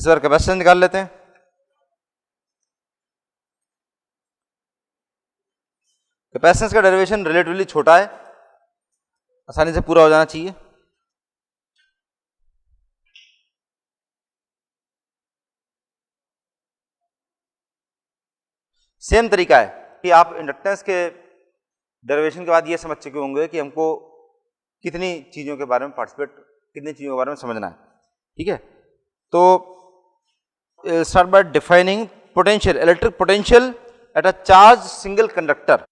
इस बार कैपेसिटेंस निकाल लेते हैं। कैपेसिटेंस का डेरिवेशन रिलेटिवली छोटा है, आसानी से पूरा हो जाना चाहिए। सेम तरीका है कि आप इंडक्टेंस के डेरिवेशन के बाद ये समझ चुके होंगे कि हमको कितनी चीजों के बारे में कितनी चीजों के बारे में समझना है। ठीक है, तो start by defining potential, electric potential at a charge single conductor.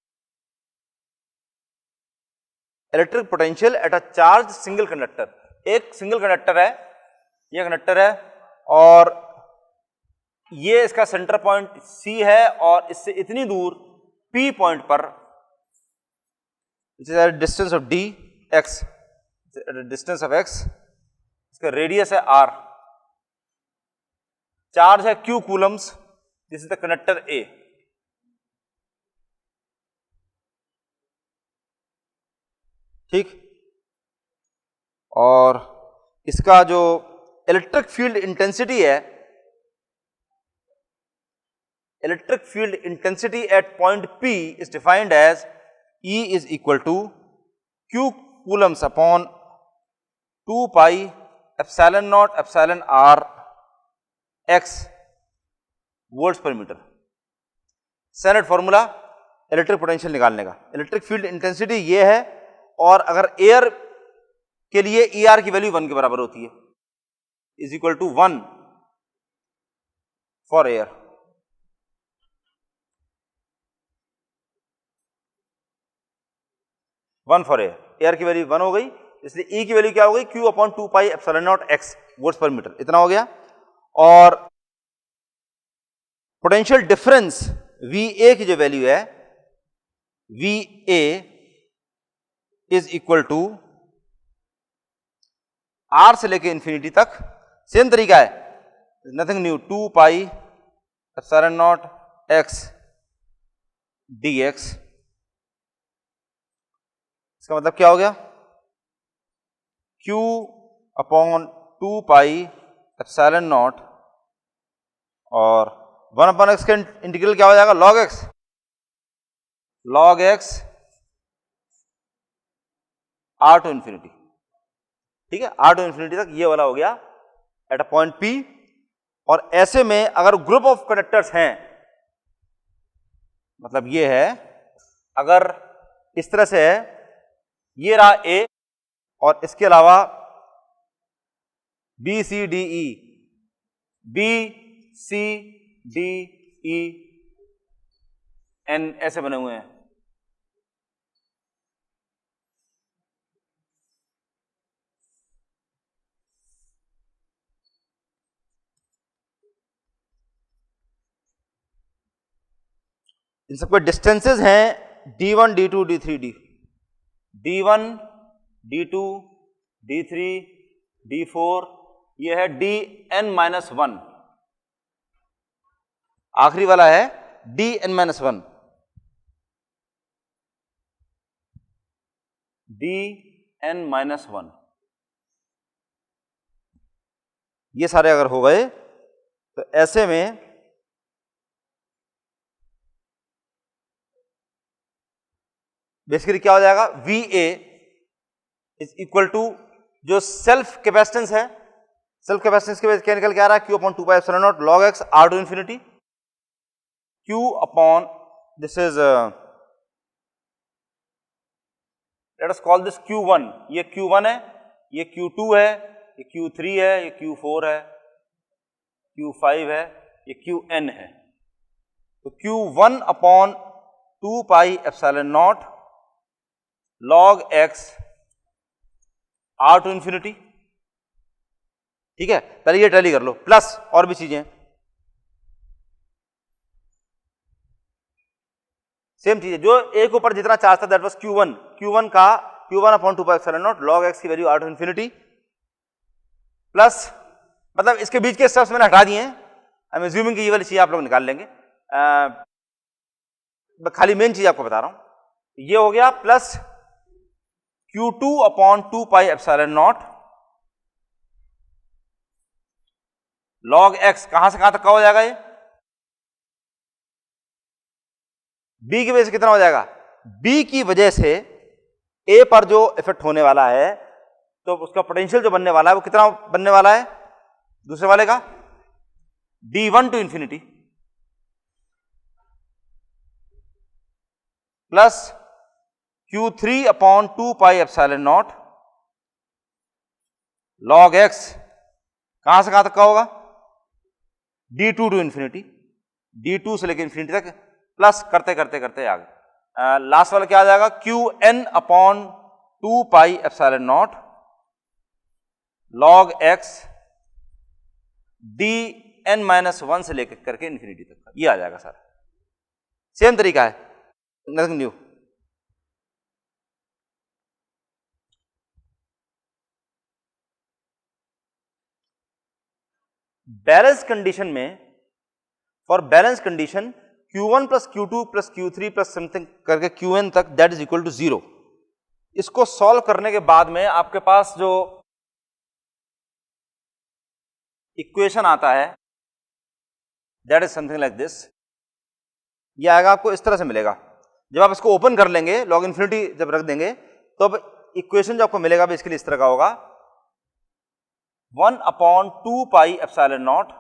Electric potential at a charge single conductor, एक सिंगल कंडक्टर है, ये कंडक्टर है और ये इसका सेंटर पॉइंट C है और इससे इतनी दूर P पॉइंट पर it is at distance of dx, distance of x, इसका रेडियस है r, चार्ज है q Coulomb's, this is the conductor A। ठीक, और इसका जो इलेक्ट्रिक फील्ड इंटेंसिटी है, electric field intensity at point P is defined as E is equal to Q coulombs upon 2 pi epsilon naught epsilon r x volts per metre. Standard formula electric potential निकालने का, electric field intensity ये है और अगर air के लिए ER की value 1 के बराबर होती है, is equal to 1 for air. Air की वैल्यू 1 हो गई, इसलिए E की वैल्यू क्या हो गई, Q upon 2 pi epsilon not x volts per metre, इतना हो गया। और पोटेंशियल डिफरेंस VA की जो वैल्यू है, VA is equal to R से लेके इंफिनिटी तक, सेम तरीका है, nothing new, 2 pi epsilon not x dx। इसका मतलब क्या हो गया, Q upon 2 pi epsilon not और 1 अपॉन x का इंटीग्रल क्या हो जाएगा, log x r to infinity. ठीक है, r टू इंफिनिटी तक ये वाला हो गया एट अ पॉइंट P। और ऐसे में अगर ग्रुप ऑफ कंडक्टर्स हैं, मतलब ये है, अगर इस तरह से है, ये रहा A और इसके अलावा B C D E, B C D E N ऐसे बने हुए हैं। इन सबके डिस्टेंसेस हैं D1 D2 D3 D1 D2 D3 D4, ये है Dn-1, आखिरी वाला है Dn-1, Dn-1। ये सारे अगर हो गए तो ऐसे में बेसिकली क्या हो जाएगा, VA इज इक्वल टू जो सेल्फ कैपेसिटेंस है, सेल्फ कैपेसिटेंस के क्या निकल के आ रहा है, Q upon 2 pi epsilon not log x r to infinity, Q upon this is let us call this Q1, ये Q1 है, ये Q2 है, ये Q3 है, ये Q4 है, Q5 है, ये Qn है। तो Q1 upon 2 pi epsilon not log x r to infinity. ठीक है, पहले ये टैली कर लो, प्लस और भी चीजें सेम चीज है, जो एक ऊपर जितना चार्ज था दैट वाज Q1 का Q1 upon 2 pi epsilon not log x की value r to infinity, plus मतलब इसके बीच के स्टेप्स मैंने हटा दिए हैं, आई एम अज्यूमिंग कि ये वाली चीज आप लोग निकाल लेंगे, खाली मेन चीज आपको बता रहा हूं। ये हो गया plus Q2 upon 2 pi epsilon not log x कहां से कहां तक का हो जाएगा, ये b की वजह से कितना हो जाएगा, b की वजह से a पर जो इफेक्ट होने वाला है तो उसका पोटेंशियल जो बनने वाला है वो कितना बनने वाला है, दूसरे वाले का d1 to infinity plus q3 upon 2 pi epsilon not log x कहां से कहां तक का होगा, d2 टू इंफिनिटी, d2 से लेकर इंफिनिटी तक प्लस करते करते करते आगे लास्ट वाला क्या आ जाएगा, qn upon 2 pi epsilon not log x dn minus 1 से लेकर करके इंफिनिटी तक का, ये आ जाएगा सर। सेम तरीका है, नथिंग न्यू। बैलेंस कंडीशन में, for balance condition q1 plus q2 plus q3 plus something करके qn तक दैट इज इक्वल टू 0। इसको सॉल्व करने के बाद में आपके पास जो इक्वेशन आता है that is something like this, ये आएगा आपको इस तरह से मिलेगा। जब आप इसको ओपन कर लेंगे, लॉग इन्फिनिटी जब रख देंगे तो अब इक्वेशन जो आपको मिलेगा बेसिकली इस तरह का होगा, 1 upon 2 pi epsilon not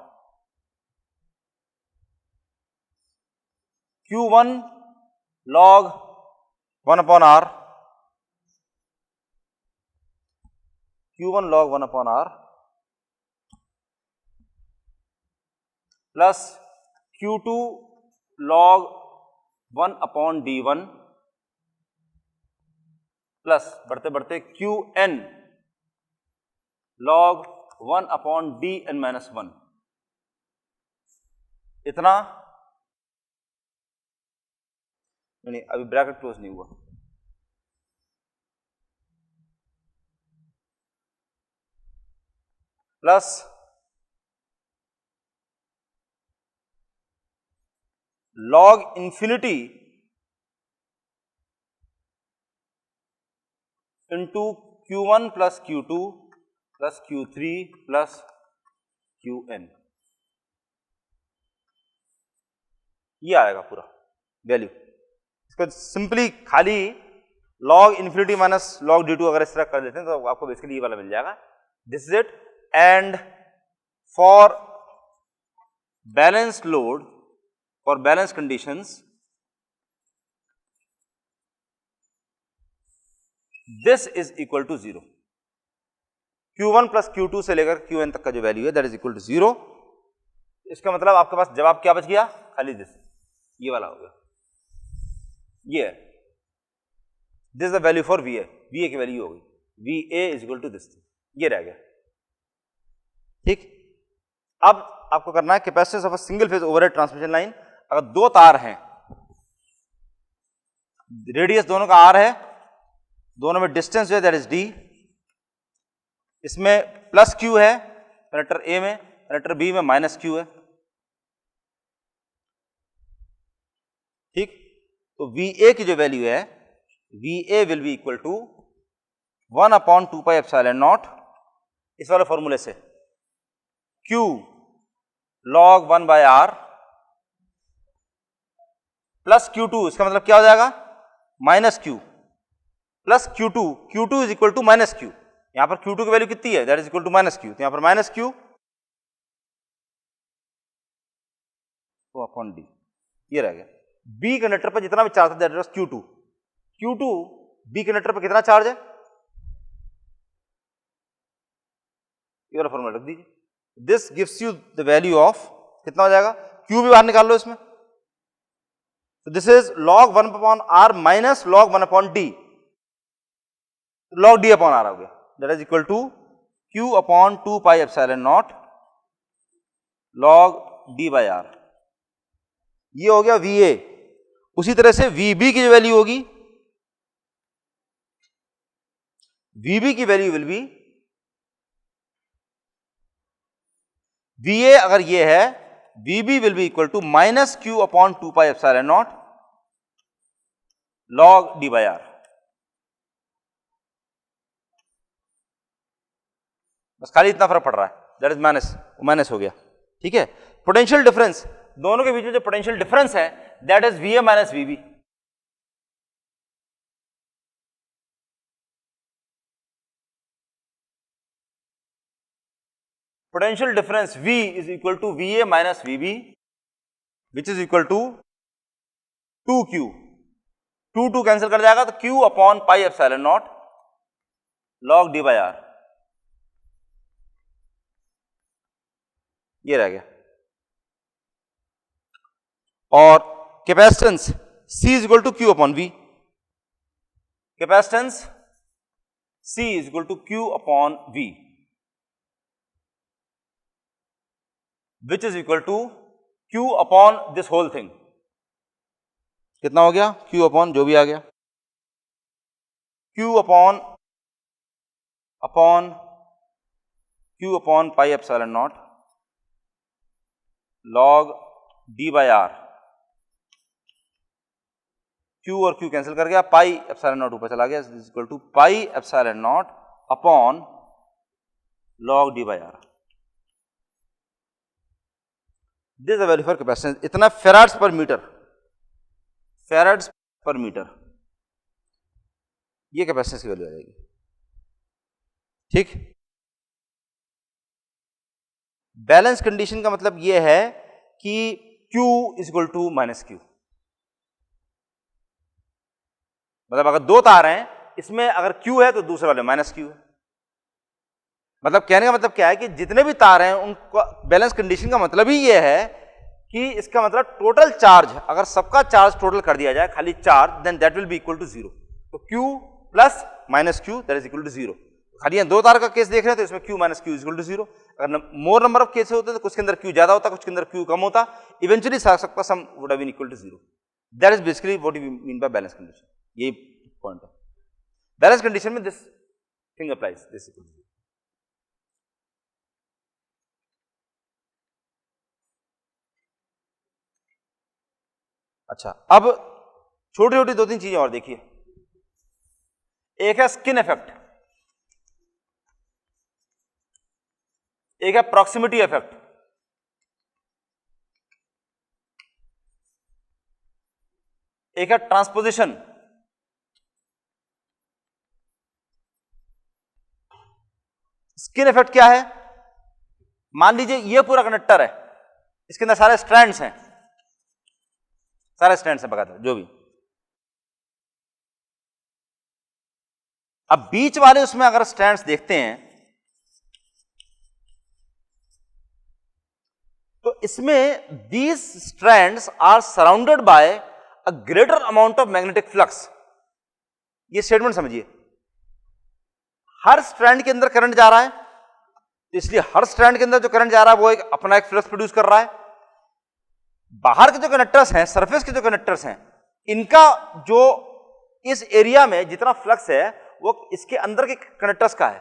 q1 log 1 upon r, q1 log 1 upon r plus q2 log 1 upon d1 plus बढ़ते बढ़ते qn log 1 upon dn minus 1, इतना नहीं, अभी ब्रैकेट क्लोज नहीं हुआ, plus log infinity into q1 plus q2 plus q3 plus qn, ये आएगा पूरा वैल्यू। इसको सिंपली खाली log infinity minus log d2 अगर इस तरह कर देते हैं तो आपको बेसिकली ये वाला मिल जाएगा। This is it. And for balance load, for balance conditions, this is equal to 0, q1 plus q2 से लेकर qn तक का जो वैल्यू है that is equal to 0। इसका मतलब आपके पास जवाब क्या बच गया, खाली दिस, ये वाला हो गया, ये है, this the value for va, va की वैल्यू हो गई va is equal to this, ये रह गया। ठीक, अब आपको करना है capacitance of a single phase overhead transmission line. अगर दो तार हैं, रेडियस दोनों का r है, दोनों में डिस्टेंस जो है दैट इज d, इसमें प्लस q है कंडक्टर a में, कंडक्टर b में माइनस q है। ठीक, तो va की जो वैल्यू है va will be equal to 1 upon 2 pi epsilon not, इस वाले फॉर्मूले से q log 1 by r plus q2, इसका मतलब क्या हो जाएगा, minus q plus q2, q2 is equal to minus q, यहां पर q2 की वैल्यू कितनी है, that is equal to minus q, तो यहां पर माइनस q अपॉन d, ये रह गया। b कंडक्टर पर जितना भी चार्ज था that was q2, q2 b conductor पर कितना चार्ज है, ये वाला फॉर्मूला रख दीजिए। This gives you the value of, कितना हो जाएगा, q भी बाहर निकाल लो इसमें, so this is log 1 upon r minus log 1 upon d, log d upon r हो गया, that is equal to q upon 2 pi epsilon naught log d by r, ये हो गया va। उसी तरह से vb की जो वैल्यू होगी, vb की वैल्यू विल बी, va अगर ये है vb will be equal to minus q upon 2 pi epsilon not log d by r। बस खाली इतना फर्क पड़ रहा है, दैट इज माइनस, माइनस हो गया। ठीक है। पोटेंशियल डिफरेंस, दोनों के बीच में जो पोटेंशियल डिफरेंस है that is VA minus VB। Potential difference V is equal to VA minus VB, which is equal to 2Q। 2 cancel कर जाएगा तो Q upon pi epsilon not log D by R, ये रह गया। और capacitance C is equal to Q upon V, capacitance C is equal to Q upon V, which is equal to Q upon this whole thing। कितना हो गया? Q upon जो भी आ गया, Q upon pi epsilon naught log D by R। Q और Q cancel कर गया, pi epsilon not ऊपर चला गया, is equal to pi epsilon not upon log D by R। This is the value for capacitance, इतना farads पर metre, farads पर metre, ये कैपेसिटेंस की वैल्यू आ जाएगी। ठीक, बैलेंस कंडीशन का मतलब ये है कि Q is equal to minus Q, मतलब अगर दो तार हैं इसमें अगर Q है तो दूसरे वाले माइनस Q है। मतलब कहने का मतलब क्या है कि जितने भी तार हैं उनका बैलेंस कंडीशन का मतलब ही ये है कि इसका मतलब टोटल चार्ज, अगर सबका चार्ज टोटल कर दिया जाए खाली charge, then that will be equal to 0। तो Q plus minus Q that is equal to 0। खाली यहाँ दो तार का केस देख रहे हैं तो इसमें Q minus Q is equal to 0। अगर मोर नंबर ऑफ केसेस होते तो कुछ के अंदर Q ज्यादा होता, कुछ के अंदर Q कम होता, इवेंचुअली सबका sum would have been equal to 0। That is basically what we mean by balance condition, यही पॉइंट है। बैलेंस कंडीशन में this thing applies, this equal to 0। अच्छा, अब छोटी छोटी दो तीन चीजें और देखिए। एक है स्किन इफेक्ट, एक है प्रॉक्सिमिटी इफेक्ट। एक है ट्रांसपोजिशन। स्किन इफेक्ट क्या है? मान लीजिए ये पूरा कंडक्टर है, इसके अंदर सारे स्ट्रैंड्स हैं, सारे स्ट्रैंड्स हैं बकायदा जो भी। अब बीच वाले उसमें अगर स्ट्रैंड्स देखते हैं तो इसमें these strands are surrounded by a greater amount of magnetic flux. ये स्टेटमेंट समझिए, हर स्ट्रैंड के अंदर करंट जा रहा है, तो इसलिए हर स्ट्रैंड के अंदर जो करंट जा रहा है वो एक अपना एक फ्लक्स प्रोड्यूस कर रहा है। बाहर के जो कंडक्टर्स हैं, सरफेस के जो कंडक्टर्स हैं, इनका जो इस एरिया में जितना फ्लक्स है वो इसके अंदर के कंडक्टर्स का है।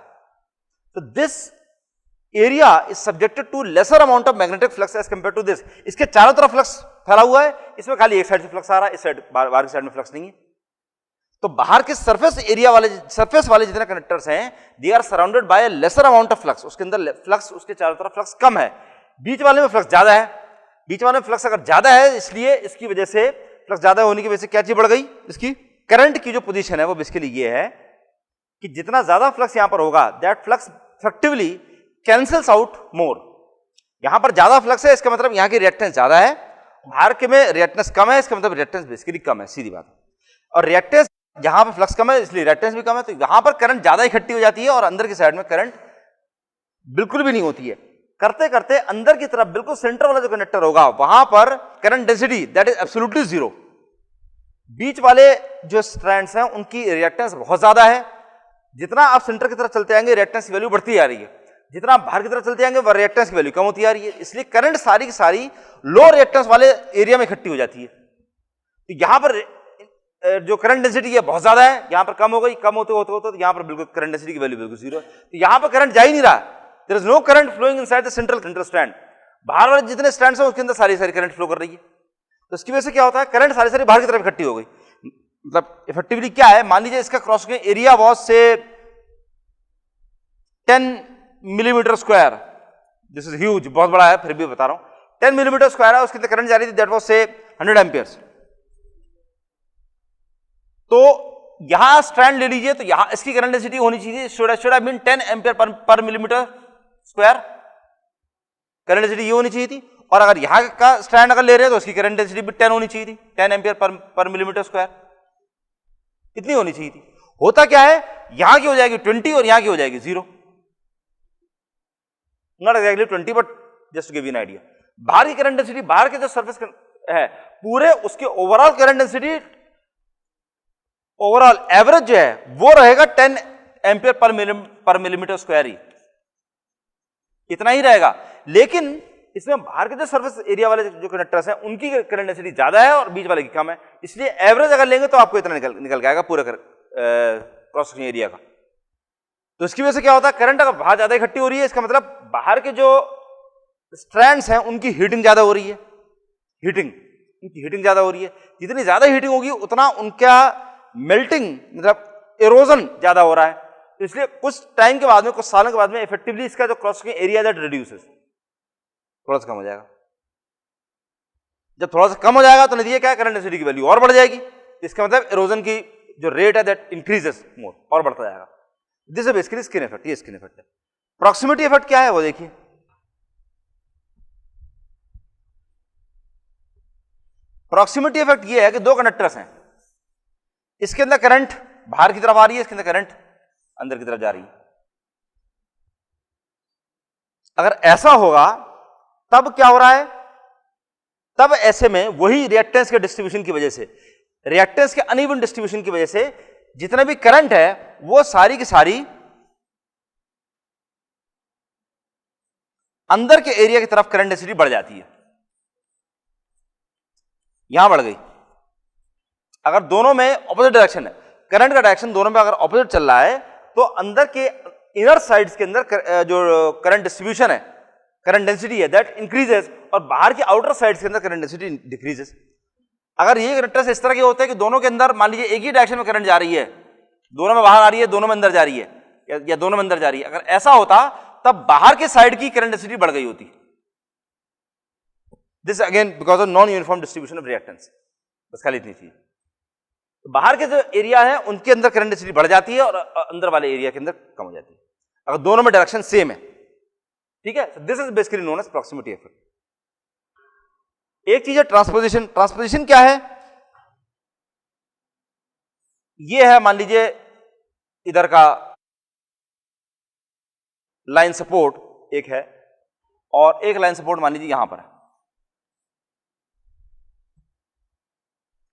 तो this area is subjected to lesser amount of magnetic flux as compare to this. इसके चारों तरफ फ्लक्स फैला हुआ है, इसमें खाली एक साइड से फ्लक्स आ रहा है, इस साइड बाहर की साइड में फ्लक्स नहीं है। तो बाहर के सरफेस एरिया वाले, सरफेस वाले जितने कंडक्टर्स हैं, they are surrounded by a lesser amount of flux. उसके अंदर फ्लक्स, उसके चारों तरफ फ्लक्स कम है, बीच वाले में फ्लक्स ज्यादा है। बीच वाले में फ्लक्स अगर ज्यादा है, इसलिए इसकी वजह से फ्लक्स ज्यादा होने की वजह से क्या चीज बढ़ गई, इसकी करंट की जो पोजीशन है वो बेसिकली ये है कि जितना ज्यादा फ्लक्स यहां पर होगा, that flux effectively cancels out more. यहां पर ज्यादा फ्लक्स है, इसका मतलब यहां की रिएक्टेंस ज्यादा है, बाहर के में रिएक्टेंस कम है, इसका मतलब रिएक्टेंस बेसिकली कम है, सीधी बात। और रिएक्टेंस जहां पर फ्लक्स कम है इसलिए रिएक्टेंस भी कम है, तो यहां पर करंट ज्यादा इकट्ठी हो जाती है और अंदर की साइड में करंट बिल्कुल भी नहीं होती है। करते करते अंदर की तरफ बिल्कुल सेंटर वाला जो कंडक्टर होगा वहां पर current density that is absolutely 0। बीच वाले जो स्ट्रैंड्स हैं उनकी रिएक्टेंस बहुत ज्यादा है। जितना आप सेंटर की तरफ चलते आएंगे रिएक्टेंस की वैल्यू बढ़ती आ रही है, जितना आप बाहर की तरफ चलते आएंगे वह रिएक्टेंस की वैल्यू कम होती आ रही है। इसलिए करंट सारी की सारी लो रिएक्टेंस वाले एरिया में इकट्ठी हो जाती है। तो यहां पर जो करंट डेंसिटी है बहुत ज्यादा है, यहां पर कम हो गई, कम होते होते होते तो यहां पर बिल्कुल करंट डेंसिटी की वैल्यू बिल्कुल 0 है। तो यहां पर करंट जा ही नहीं रहा, there is no current flowing inside the central strand. बाहर वाले जितने स्ट्रैंड्स हैं उसके अंदर सारी सारी करंट फ्लो कर रही है। तो इसकी वजह से क्या होता है, करंट सारी सारी बाहर की तरफ इकट्ठी हो गई। मतलब इफेक्टिवली क्या है, मान लीजिए इसका क्रॉस सेक्शन एरिया वाज से 10 millimetre square, this is huge, बहुत बड़ा है, फिर भी बता रहा हूं। 10 मिलीमीटर स्क्वायर है, उसके अंदर करंट जा रही थी, दैट वाज से 100 एम्पियर्स। तो यहां स्ट्रैंड ले लीजिए, तो यहां इसकी करंट डेंसिटी होनी चाहिए, should have been 10 ampere per millimetre square, current density ये होनी चाहिए थी। और अगर यहां का स्ट्रैंड अगर ले रहे हैं तो उसकी करंट डेंसिटी भी 10 होनी चाहिए थी, 10 एम्पियर पर मिलीमीटर स्क्वायर, इतनी होनी चाहिए थी। होता क्या है, यहां की हो जाएगी 20 और यहां की हो जाएगी 0, not exactly 20 but just to give you an idea. बाहर की करंट डेंसिटी, बाहर के जो सरफेस है पूरे, उसके overall current density, overall average जो है वो रहेगा 10 एम्पियर पर मिलीमीटर स्क्वायर ही, इतना ही रहेगा। लेकिन इसमें बाहर के जो सरफेस एरिया वाले जो कंडक्टर्स हैं उनकी करंट डेंसिटी ज्यादा है और बीच वाले की कम है, इसलिए एवरेज अगर लेंगे तो आपको इतना निकल जाएगा पूरे क्रॉस सेक्शन एरिया का। तो इसकी वजह से क्या होता है, करंट अगर बाहर ज्यादा इकट्ठी हो रही है, इसका मतलब बाहर के जो स्ट्रैंड्स हैं उनकी हीटिंग ज्यादा हो रही है, उनकी हीटिंग ज्यादा हो रही है। जितनी ज्यादा हीटिंग होगी उतना उनका मेल्टिंग मतलब इरोजन ज्यादा हो रहा है। तो इसलिए कुछ टाइम के बाद में, कुछ सालों के बाद में इफेक्टिवली इसका जो cross section area that reduces, थोड़ा सा कम हो जाएगा। जब थोड़ा सा कम हो जाएगा तो नतीजा क्या है, करंट डेंसिटी की वैल्यू और बढ़ जाएगी, इसका मतलब इरोजन की जो रेट है दैट इंक्रीजेस मोर, और बढ़ता जाएगा। This is basically skin effect, ये स्किन इफेक्ट है। प्रॉक्सिमिटी इफेक्ट क्या है वो देखिए। प्रॉक्सिमिटी इफेक्ट ये है कि दो कंडक्टर्स हैं, इसके अंदर करंट बाहर की तरफ आ रही है, इसके अंदर करंट अंदर की तरफ जा रही है। अगर ऐसा होगा तब क्या हो रहा है, तब ऐसे में वही रिएक्टेंस के डिस्ट्रीब्यूशन की वजह से, रिएक्टेंस के अनइवन डिस्ट्रीब्यूशन की वजह से जितना भी करंट है वो सारी की सारी अंदर के एरिया की तरफ करंट डेंसिटी बढ़ जाती है, यहां बढ़ गई। अगर दोनों में ऑपोजिट डायरेक्शन है, करंट का डायरेक्शन दोनों में अगर ऑपोजिट चल रहा है, तो अंदर के इनर साइड्स के अंदर जो करंट डिस्ट्रीब्यूशन है, करंट डेंसिटी है दैट इंक्रीजेस, और बाहर के आउटर साइड्स के अंदर करंट डेंसिटी डिक्रीजेस। अगर ये कंडक्टर्स इस तरह के होते हैं कि दोनों के अंदर मान लीजिए एक ही डायरेक्शन में करंट जा रही है, दोनों में बाहर आ रही है, दोनों में अंदर जा रही है, या दोनों में अंदर जा रही है, अगर ऐसा होता तब बाहर के साइड की करंट डेंसिटी बढ़ गई होती। This again because of non uniform distribution of reactance, बस खाली इतनी चीज। बाहर के जो एरिया है उनके अंदर करंट डेंसिटी बढ़ जाती है और अंदर वाले एरिया के अंदर कम हो जाती है, अगर दोनों में डायरेक्शन सेम है, ठीक है। This is basically known as proximity effect. एक चीज है ट्रांसपोजिशन। ट्रांसपोजिशन क्या है, ये है मान लीजिए इधर का लाइन सपोर्ट एक है और एक लाइन सपोर्ट मान लीजिए यहां पर है,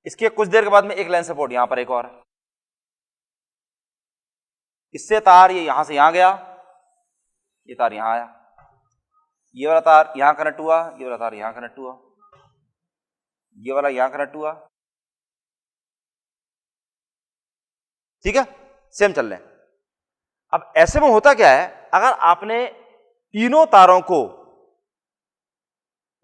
इसके कुछ देर के बाद में एक लाइन सपोर्ट यहां पर एक और है, इससे तार ये यहां से यहां गया, ये तार यहां आया, ये वाला तार यहां कनेक्ट हुआ, ये वाला तार यहां कनेक्ट हुआ, ये वाला यहां कनेक्ट हुआ, ठीक है, सेम चल रहे हैं। अब ऐसे में होता क्या है, अगर आपने तीनों तारों को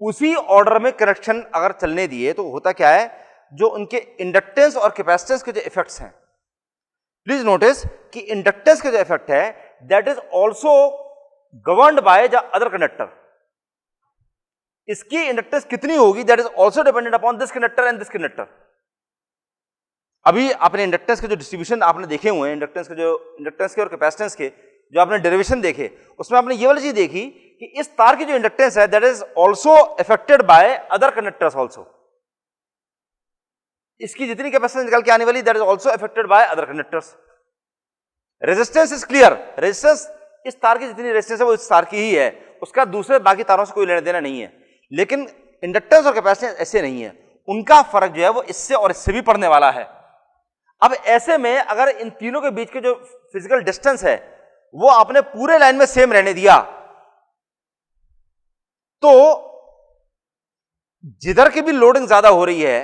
उसी ऑर्डर में कनेक्शन अगर चलने दिए तो होता क्या है, जो उनके इंडक्टेंस और कैपेसिटेंस के जो इफेक्ट्स हैं, प्लीज नोटिस कि इंडक्टेंस के जो इफेक्ट है that is also governed by the other conductor. इसकी इंडक्टेंस कितनी होगी that is also dependent upon this conductor and this conductor. अभी आपने इंडक्टेंस के जो डिस्ट्रीब्यूशन आपने देखे हुए हैं, इंडक्टेंस के और कैपेसिटेंस के जो आपने डेरिवेशन देखे, उसमें आपने ये वाली चीज देखी कि इस तार की जो इंडक्टेंस है that is also affected by other conductors also. इसकी जितनी कैपेसिटेंस निकल के आने वाली that is also affected by other conductors. Resistance is clear, resistance इस तार की जितनी रेजिस्टेंस है वो इस तार की ही है, उसका दूसरे बाकी तारों से कोई लेना देना नहीं है। लेकिन इंडक्टेंस और कैपेसिटेंस ऐसे नहीं है, उनका फर्क जो है वो इससे और इससे भी पड़ने वाला है। अब ऐसे में अगर इन तीनों के बीच के जो फिजिकल डिस्टेंस है वो आपने पूरे लाइन में सेम रहने दिया, तो जिधर की भी लोडिंग ज्यादा हो रही है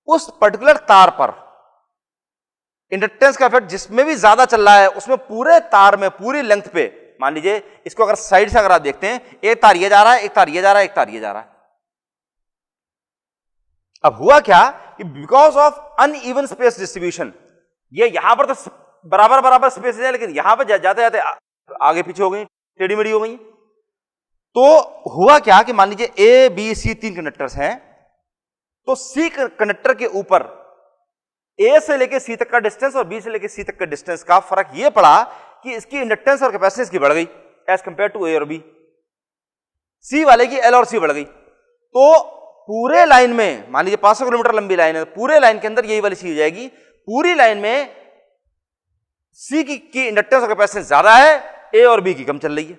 उस पर्टिकुलर तार पर इंडक्टेंस का इफेक्ट जिसमें भी ज्यादा चल रहा है उसमें पूरे तार में पूरी लेंथ पे, मान लीजिए इसको अगर साइड से अगर आप देखते हैं, एक तार ये जा रहा है, एक तार ये जा रहा है, एक तार ये जा रहा है। अब हुआ क्या कि because of uneven space distribution, ये यहां पर तो बराबर स्पेस है, लेकिन यहां पर जाते जाते आगे पीछे हो गई, टेढ़ी मेढ़ी हो गई। तो हुआ क्या कि मान लीजिए ए बी सी 3 कंडक्टर्स हैं, तो सी कंडक्टर के ऊपर ए से लेके सी तक का डिस्टेंस और बी से लेके सी तक का डिस्टेंस का फर्क यह पड़ा कि इसकी इंडक्टेंस और कैपेसिटेंस की बढ़ गई एज कंपेयर टू ए और बी, सी वाले की एल और सी बढ़ गई। तो पूरे लाइन में मान लीजिए 500 किलोमीटर लंबी लाइन है, पूरे लाइन के अंदर यही वाली चीज हो जाएगी, पूरी लाइन में सी की इंडक्टेंस और कैपेसिटेंस ज्यादा है, ए और बी की कम चल रही है,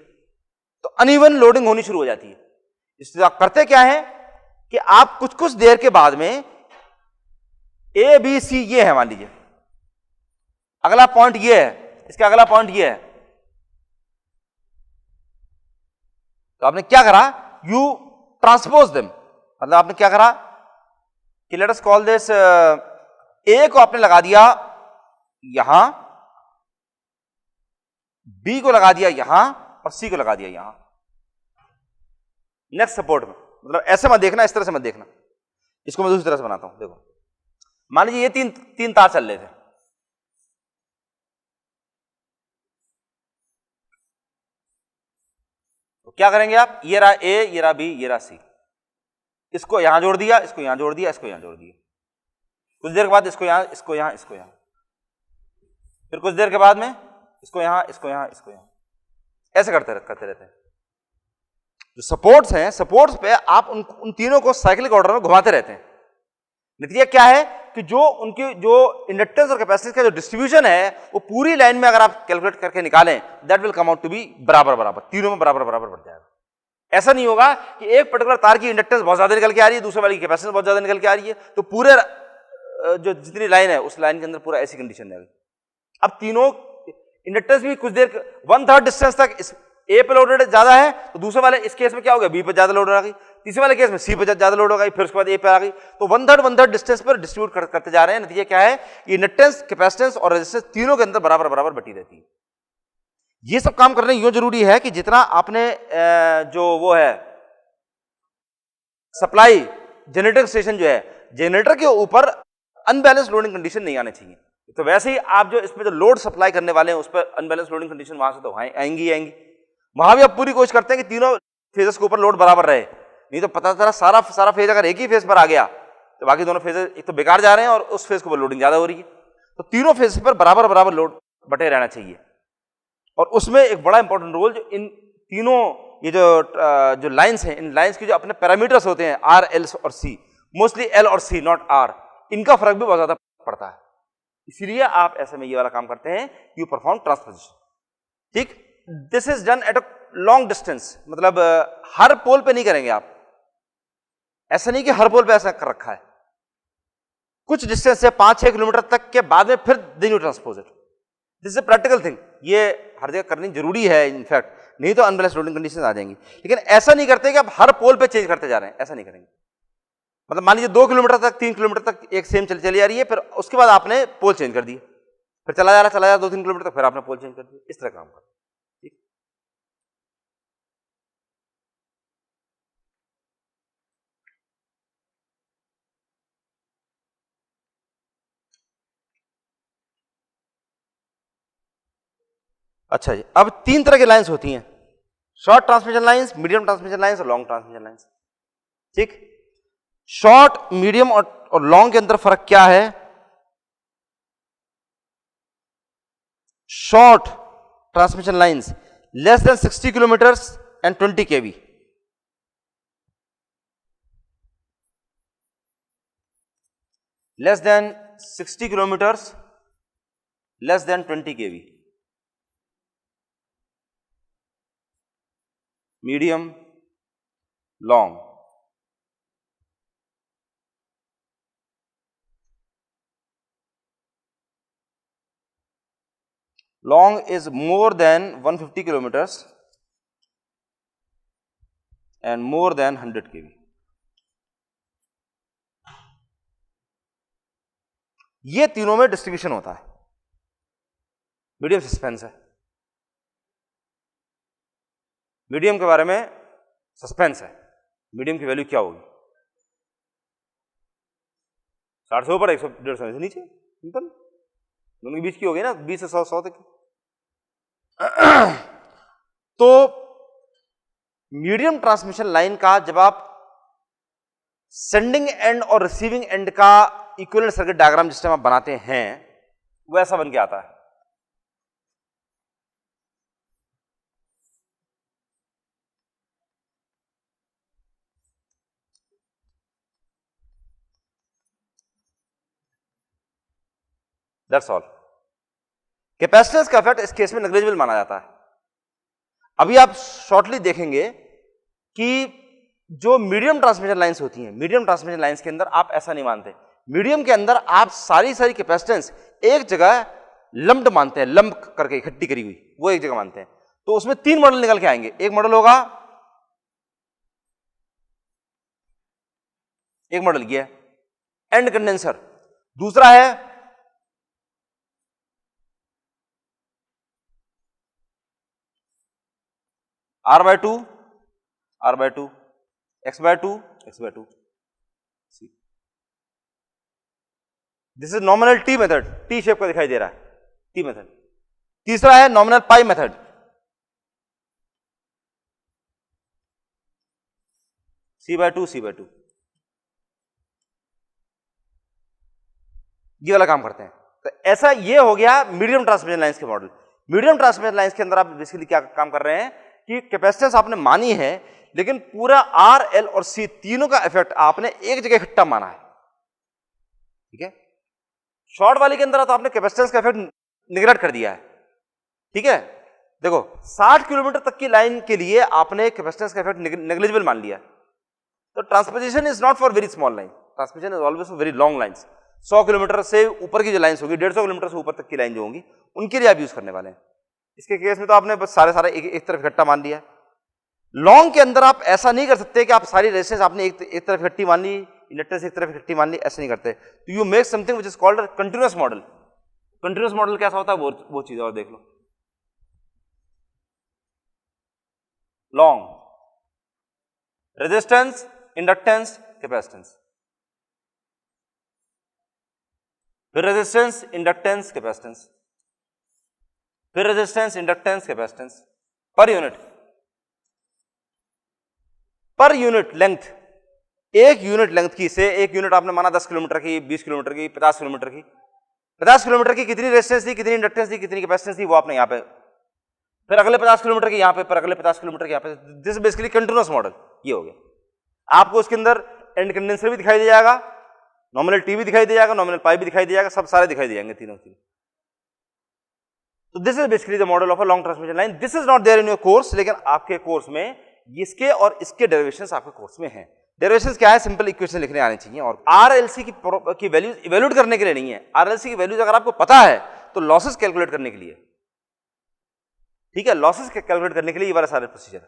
तो अनइवन लोडिंग होनी शुरू हो जाती है। इसलिए आप करते क्या है कि आप कुछ कुछ देर के बाद में ए बी सी ये है, मान लीजिए अगला पॉइंट ये है, इसका अगला पॉइंट ये है, तो आपने क्या करा, यू ट्रांसपोज देम, मतलब आपने क्या करा कि लेट अस कॉल दिस, ए को आपने लगा दिया यहां, बी को लगा दिया यहां और सी को लगा दिया यहां नेक्स्ट सपोर्ट में। मतलब ऐसे मत देखना, इस तरह से मत देखना, इसको मैं दूसरी तरह से बनाता हूं। देखो मान लीजिए ये तीन तार चल रहे थे, तो क्या करेंगे आप, ये रहा ए, ये रहा बी, ये रहा सी, इसको यहां जोड़ दिया, इसको यहां जोड़ दिया, इसको यहां जोड़ दिया, कुछ देर के बाद इसको यहां, इसको यहां, इसको यहां, फिर कुछ देर के बाद में इसको यहां, इसको यहां, इसको यहां, ऐसे करते रहते हैं। जो सपोर्ट्स हैं, सपोर्ट्स पे आप उन तीनों को साइक्लिक ऑर्डर में घुमाते रहते हैं। नतीजा क्या है कि जो उनकी जो इंडक्टेंस और कैपेसिटेंस का जो डिस्ट्रीब्यूशन है वो पूरी लाइन में अगर आप कैलकुलेट करके निकालें, that will come out to be बराबर बराबर, तीनों में बराबर बराबर बढ़ जाएगा। ऐसा नहीं होगा कि एक पर्टिकुलर तार की इंडक्टेंस बहुत ज्यादा निकल के आ रही है, दूसरे वाली की कैपेसिटेंस बहुत ज्यादा निकल के आ रही है, तो पूरे जो जितनी लाइन है उस लाइन के अंदर पूरा ऐसी कंडीशन है। अब तीनों इंडक्टेंस भी कुछ देर 1/3 डिस्टेंस तक इस ए पे लोडेड ज्यादा है, तो दूसरे वाले इस केस में क्या हो गया, बी पे ज्यादा लोड आ गई, तीसरे वाले केस में सी पे ज्यादा लोड हो गई, फिर उसके बाद ए पे आ गई, तो 1/3 डिस्टेंस पर डिस्ट्रीब्यूट करते जा रहे हैं। नतीजा क्या है कि इंडक्टेंस, कैपेसिटेंस और रेजिस्टेंस तीनों के अंदर बराबर बराबर बटी रहती है। ये सब काम करने यूं जरूरी है कि जितना आपने जो वो है सप्लाई जनरेटर स्टेशन जो है, जनरेटर के ऊपर अनबैलेंस लोडिंग कंडीशन नहीं आने चाहिए। तो वैसे ही आप जो इसमें जो लोड सप्लाई करने वाले हैं उस पर अनबैलेंस लोडिंग कंडीशन वहां से तो आएंगी आएंगी। वहां भी आप पूरी कोशिश करते हैं कि तीनों फेजेस के ऊपर लोड बराबर रहे, नहीं तो पता चला सारा फेज अगर एक ही फेज पर आ गया तो बाकी दोनों फेज एक तो बेकार जा रहे हैं और उस फेज के ऊपर लोडिंग ज्यादा हो रही है। तो तीनों फेज पर बराबर बराबर लोड बटे रहना चाहिए। और उसमें एक बड़ा इंपॉर्टेंट रोल जो इन तीनों ये जो लाइंस हैं, इन लाइंस के जो अपने पैरामीटर्स होते हैं आर, एल और सी, मोस्टली एल और सी नॉट आर, इनका फर्क भी बहुत ज्यादा पड़ता है। इसीलिए आप ऐसे में ये वाला काम करते हैं, यू परफॉर्म ट्रांसपोजिशन। ठीक, this is done at a long distance, मतलब हर पोल पे नहीं करेंगे आप, ऐसा नहीं कि हर पोल पे ऐसा कर रखा है, कुछ डिस्टेंस से 5-6 किलोमीटर तक के बाद में फिर then you transpose it. This is a practical thing, ये हर जगह करनी जरूरी है इनफैक्ट, नहीं तो अनबैलेंस लोडिंग कंडीशन आ जाएंगी। लेकिन ऐसा नहीं करते कि आप हर पोल पे चेंज करते जा रहे हैं, ऐसा नहीं करेंगे। मतलब मान लीजिए 2 किलोमीटर तक, 3 किलोमीटर तक एक सेम चली आ रही है, फिर उसके बाद आपने पोल चेंज कर दिए, फिर चला जा रहा 2-3 किलोमीटर तक, फिर आपने पोल चेंज कर दिया, इस तरह काम कर। अच्छा जी, अब 3 तरह की लाइंस होती हैं, short transmission lines, medium transmission lines और लॉन्ग ट्रांसमिशन लाइंस। ठीक, शॉर्ट, मीडियम और लॉन्ग के अंदर फर्क क्या है? Short transmission lines less than 60 kilometres and 20 kV, less than 60 kilometres, less than 20 kV। Medium, long. Long is more than 150 kilometres and more than 100 kV। ये तीनों में डिस्ट्रीब्यूशन होता है। मीडियम सस्पेंस है, मीडियम के बारे में सस्पेंस है, मीडियम की वैल्यू क्या होगी? 60 से ऊपर, 100-150 से नीचे, सिंपल, दोनों के बीच की होगी ना, 20 से 100 तक। तो मीडियम ट्रांसमिशन लाइन का जब आप सेंडिंग एंड और रिसीविंग एंड का इक्विवेलेंट सर्किट डायग्राम जिस टाइम आप बनाते हैं वो ऐसा बन के आता है। That's all. कैपेसिटेंस का इफेक्ट इस केस में नेग्लिजिबल माना जाता है। अभी आप शॉर्टली देखेंगे कि जो मीडियम ट्रांसमिशन लाइंस होती हैं, मीडियम ट्रांसमिशन लाइंस के अंदर आप ऐसा नहीं मानते। मीडियम के अंदर आप सारी कैपेसिटेंस एक जगह लंप्ड मानते हैं, लंप करके इकट्ठी करी हुई, वो एक जगह मानते हैं। तो उसमें 3 मॉडल निकल के आएंगे। एक मॉडल होगा, एक मॉडल ये है एंड कंडेंसर, दूसरा है R/2, R/2, X/2, X/2। This is nominal T method, T shape का दिखाई दे रहा है, टी मेथड। तीसरा है नॉमिनल पाई मेथड, C/2, C/2। ये वाला काम करते हैं। तो ऐसा ये हो गया मीडियम ट्रांसमिशन लाइंस के मॉडल। मीडियम ट्रांसमिशन लाइंस के अंदर आप बेसिकली क्या काम कर रहे हैं कि कैपेसिटेंस आपने मानी है, लेकिन पूरा R, L और C तीनों का इफेक्ट आपने एक जगह इकट्ठा माना है। ठीक है। शॉर्ट वाली के अंदर तो आपने कैपेसिटेंस का इफेक्ट निगलेक्ट कर दिया है। ठीक है। देखो 60 किलोमीटर तक की लाइन के लिए आपने कैपेसिटेंस का इफेक्ट नेग्लिजिबल मान लिया। तो transmission is not for very small line, transmission is always for very long lines. 100 kilometre से ऊपर की जो लाइन्स होगी, 150 किलोमीटर से ऊपर तक की लाइन जो होंगी, उनके लिए आप यूज करने वाले हैं। इसके केस में तो आपने बस सारे एक तरफ इकट्ठा मान लिया। लॉन्ग के अंदर आप ऐसा नहीं कर सकते कि आप सारी रेजिस्टेंस आपने एक तरफ इकट्ठी मान ली, इंडक्टेंस एक तरफ इकट्ठी मान ली, ऐसे नहीं करते। तो you make something which is called continuous model. Continuous model कैसा होता है वो चीज और देख लो। लॉन्ग रेजिस्टेंस, इंडक्टेंस, कैपेसिटेंस, फिर रेजिस्टेंस, इंडक्टेंस, कैपेसिटेंस, फिर resistance, inductance, capacitance per unit length. एक यूनिट लेंथ की से एक यूनिट आपने माना 10 किलोमीटर की, 20 किलोमीटर की, 50 किलोमीटर की। 50 किलोमीटर की कितनी रेजिस्टेंस थी, कितनी इंडक्टेंस थी, कितनी कैपेसिटेंस थी, वो आपने यहां पे, फिर अगले 50 किलोमीटर की यहां पे, फिर अगले 50 किलोमीटर की यहां पे। This is basically continuous model. ये हो गया। आपको उसके अंदर एंड कंडेंसर भी दिखाई दे जाएगा, नॉमिनल टी भी दिखाई दे जाएगा, नॉमिनल पाई भी दिखाई दे जाएगा, सब सारे दिखाई दे जाएंगे तीनों। तो this is basically the model of a long transmission line. This is not there in your course, लेकिन आपके कोर्स में इसके और इसके डेरिवेशंस आपके कोर्स में हैं। डेरिवेशंस क्या है? सिंपल इक्वेशन लिखने आने चाहिए। और RLC की वैल्यूज इवैल्यूएट करने के लिए नहीं है। RLC की वैल्यूज अगर आपको पता है तो लॉसेस कैलकुलेट करने के लिए। ठीक है, लॉसेस कैलकुलेट करने के लिए ये वाला सारे प्रोसीजर है।